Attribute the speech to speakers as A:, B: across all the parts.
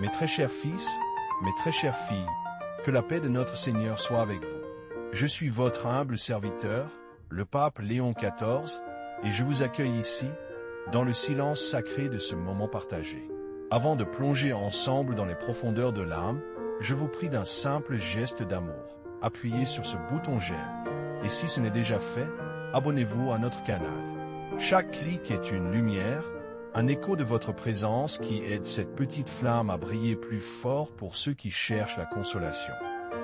A: Mes très chers fils, mes très chères filles, que la paix de notre Seigneur soit avec vous. Je suis votre humble serviteur, le pape Léon XIV, et je vous accueille ici, dans le silence sacré de ce moment partagé. Avant de plonger ensemble dans les profondeurs de l'âme, je vous prie d'un simple geste d'amour. Appuyez sur ce bouton j'aime. Et si ce n'est déjà fait, abonnez-vous à notre canal. Chaque clic est une lumière, un écho de votre présence qui aide cette petite flamme à briller plus fort pour ceux qui cherchent la consolation.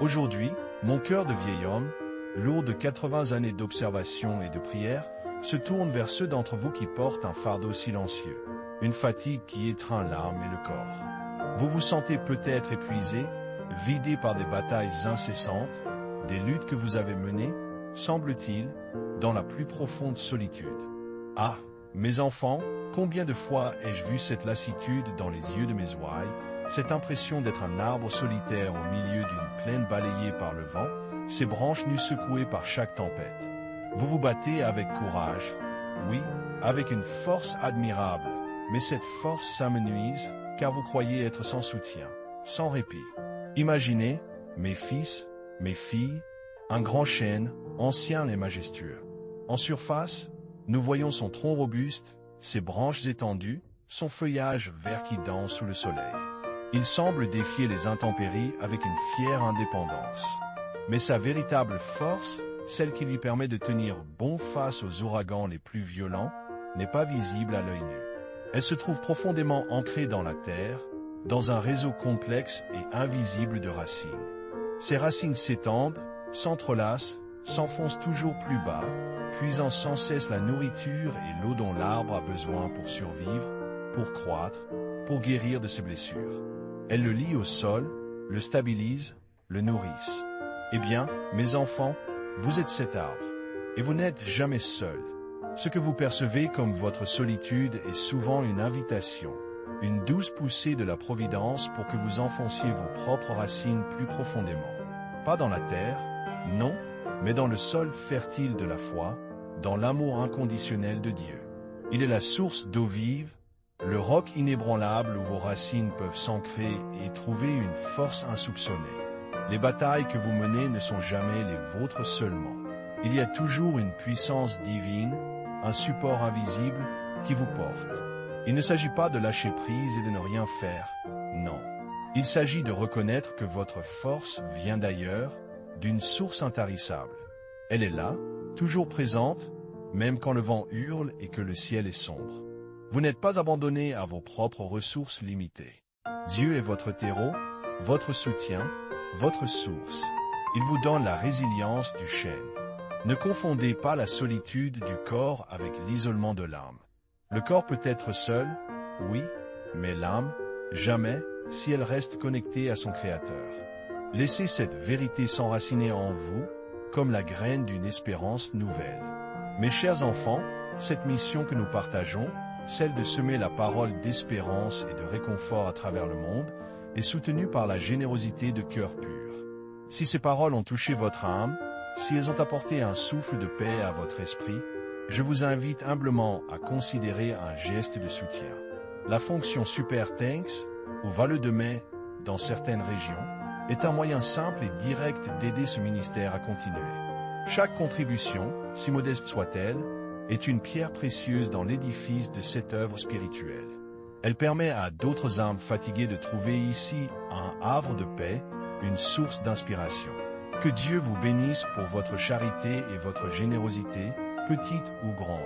A: Aujourd'hui, mon cœur de vieil homme, lourd de 80 années d'observation et de prière, se tourne vers ceux d'entre vous qui portent un fardeau silencieux, une fatigue qui étreint l'âme et le corps. Vous vous sentez peut-être épuisé, vidé par des batailles incessantes, des luttes que vous avez menées, semble-t-il, dans la plus profonde solitude. Ah, mes enfants, combien de fois ai-je vu cette lassitude dans les yeux de mes ouailles, cette impression d'être un arbre solitaire au milieu d'une plaine balayée par le vent, ses branches nues secouées par chaque tempête. Vous vous battez avec courage, oui, avec une force admirable, mais cette force s'amenuise, car vous croyez être sans soutien, sans répit. Imaginez, mes fils, mes filles, un grand chêne, ancien et majestueux. En surface, nous voyons son tronc robuste, ses branches étendues, son feuillage vert qui danse sous le soleil. Il semble défier les intempéries avec une fière indépendance. Mais sa véritable force, celle qui lui permet de tenir bon face aux ouragans les plus violents, n'est pas visible à l'œil nu. Elle se trouve profondément ancrée dans la terre, dans un réseau complexe et invisible de racines. Ces racines s'étendent, s'entrelacent, s'enfoncent toujours plus bas, puisant sans cesse la nourriture et l'eau dont l'arbre a besoin pour survivre, pour croître, pour guérir de ses blessures. Elle le lie au sol, le stabilise, le nourrisse. Eh bien, mes enfants, vous êtes cet arbre, et vous n'êtes jamais seuls. Ce que vous percevez comme votre solitude est souvent une invitation, une douce poussée de la Providence pour que vous enfonciez vos propres racines plus profondément. Pas dans la terre, non, mais dans le sol fertile de la foi, dans l'amour inconditionnel de Dieu. Il est la source d'eau vive, le roc inébranlable où vos racines peuvent s'ancrer et trouver une force insoupçonnée. Les batailles que vous menez ne sont jamais les vôtres seulement. Il y a toujours une puissance divine, un support invisible qui vous porte. Il ne s'agit pas de lâcher prise et de ne rien faire, non. Il s'agit de reconnaître que votre force vient d'ailleurs, d'une source intarissable. Elle est là, toujours présente, même quand le vent hurle et que le ciel est sombre. Vous n'êtes pas abandonné à vos propres ressources limitées. Dieu est votre terreau, votre soutien, votre source. Il vous donne la résilience du chêne. Ne confondez pas la solitude du corps avec l'isolement de l'âme. Le corps peut être seul, oui, mais l'âme, jamais, si elle reste connectée à son Créateur. Laissez cette vérité s'enraciner en vous, comme la graine d'une espérance nouvelle. Mes chers enfants, cette mission que nous partageons, celle de semer la parole d'espérance et de réconfort à travers le monde, est soutenue par la générosité de cœur pur. Si ces paroles ont touché votre âme, si elles ont apporté un souffle de paix à votre esprit, je vous invite humblement à considérer un geste de soutien. La fonction Super Thanks, ou Vale de mai, dans certaines régions, est un moyen simple et direct d'aider ce ministère à continuer. Chaque contribution, si modeste soit-elle, est une pierre précieuse dans l'édifice de cette œuvre spirituelle. Elle permet à d'autres âmes fatiguées de trouver ici un havre de paix, une source d'inspiration. Que Dieu vous bénisse pour votre charité et votre générosité, petite ou grande.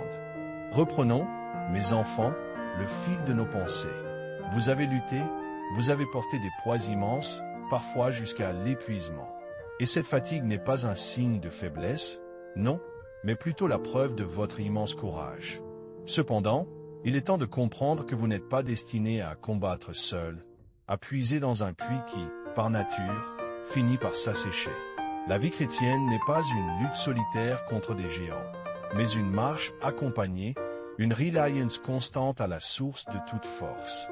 A: Reprenons, mes enfants, le fil de nos pensées. Vous avez lutté, vous avez porté des poids immenses, parfois jusqu'à l'épuisement. Et cette fatigue n'est pas un signe de faiblesse, non, mais plutôt la preuve de votre immense courage. Cependant, il est temps de comprendre que vous n'êtes pas destiné à combattre seul, à puiser dans un puits qui, par nature, finit par s'assécher. La vie chrétienne n'est pas une lutte solitaire contre des géants, mais une marche accompagnée, une reliance constante à la source de toute force.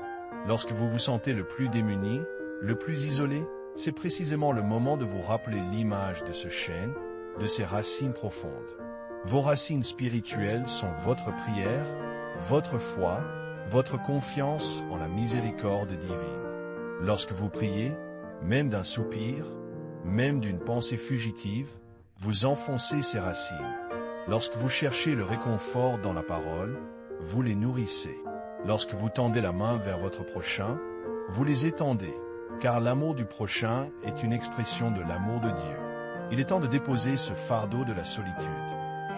A: Lorsque vous vous sentez le plus démuni, le plus isolé, c'est précisément le moment de vous rappeler l'image de ce chêne, de ses racines profondes. Vos racines spirituelles sont votre prière, votre foi, votre confiance en la miséricorde divine. Lorsque vous priez, même d'un soupir, même d'une pensée fugitive, vous enfoncez ces racines. Lorsque vous cherchez le réconfort dans la parole, vous les nourrissez. Lorsque vous tendez la main vers votre prochain, vous les étendez, car l'amour du prochain est une expression de l'amour de Dieu. Il est temps de déposer ce fardeau de la solitude.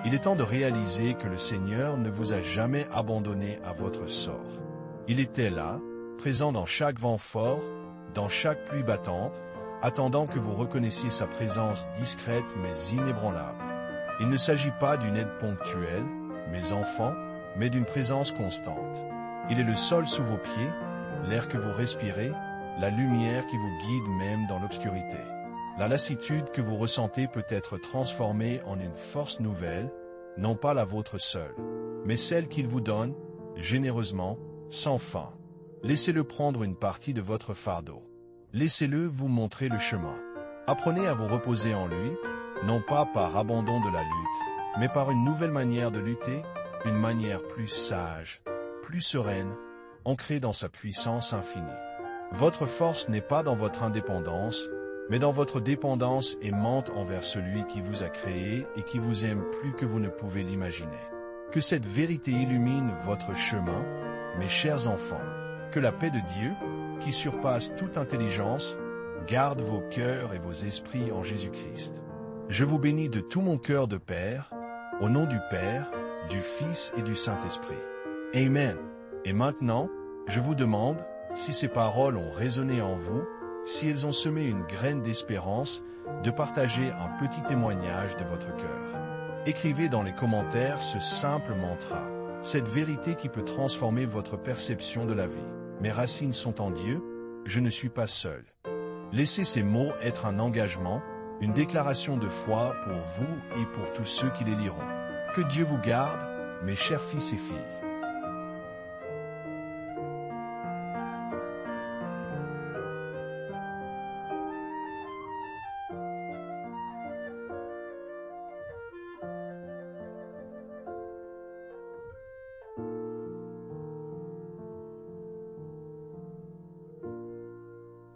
A: Il est temps de réaliser que le Seigneur ne vous a jamais abandonné à votre sort. Il était là, présent dans chaque vent fort, dans chaque pluie battante, attendant que vous reconnaissiez sa présence discrète mais inébranlable. Il ne s'agit pas d'une aide ponctuelle, mes enfants, mais d'une présence constante. Il est le sol sous vos pieds, l'air que vous respirez, la lumière qui vous guide même dans l'obscurité. La lassitude que vous ressentez peut être transformée en une force nouvelle, non pas la vôtre seule, mais celle qu'il vous donne, généreusement, sans fin. Laissez-le prendre une partie de votre fardeau. Laissez-le vous montrer le chemin. Apprenez à vous reposer en lui, non pas par abandon de la lutte, mais par une nouvelle manière de lutter, une manière plus sage, plus sereine, ancrée dans sa puissance infinie. Votre force n'est pas dans votre indépendance, mais dans votre dépendance aimante envers celui qui vous a créé et qui vous aime plus que vous ne pouvez l'imaginer. Que cette vérité illumine votre chemin, mes chers enfants. Que la paix de Dieu, qui surpasse toute intelligence, garde vos cœurs et vos esprits en Jésus-Christ. Je vous bénis de tout mon cœur de Père, au nom du Père, du Fils et du Saint-Esprit. Amen. Et maintenant, je vous demande, si ces paroles ont résonné en vous, si elles ont semé une graine d'espérance, de partager un petit témoignage de votre cœur. Écrivez dans les commentaires ce simple mantra, cette vérité qui peut transformer votre perception de la vie. Mes racines sont en Dieu, je ne suis pas seul. Laissez ces mots être un engagement, une déclaration de foi pour vous et pour tous ceux qui les liront. Que Dieu vous garde, mes chers fils et filles.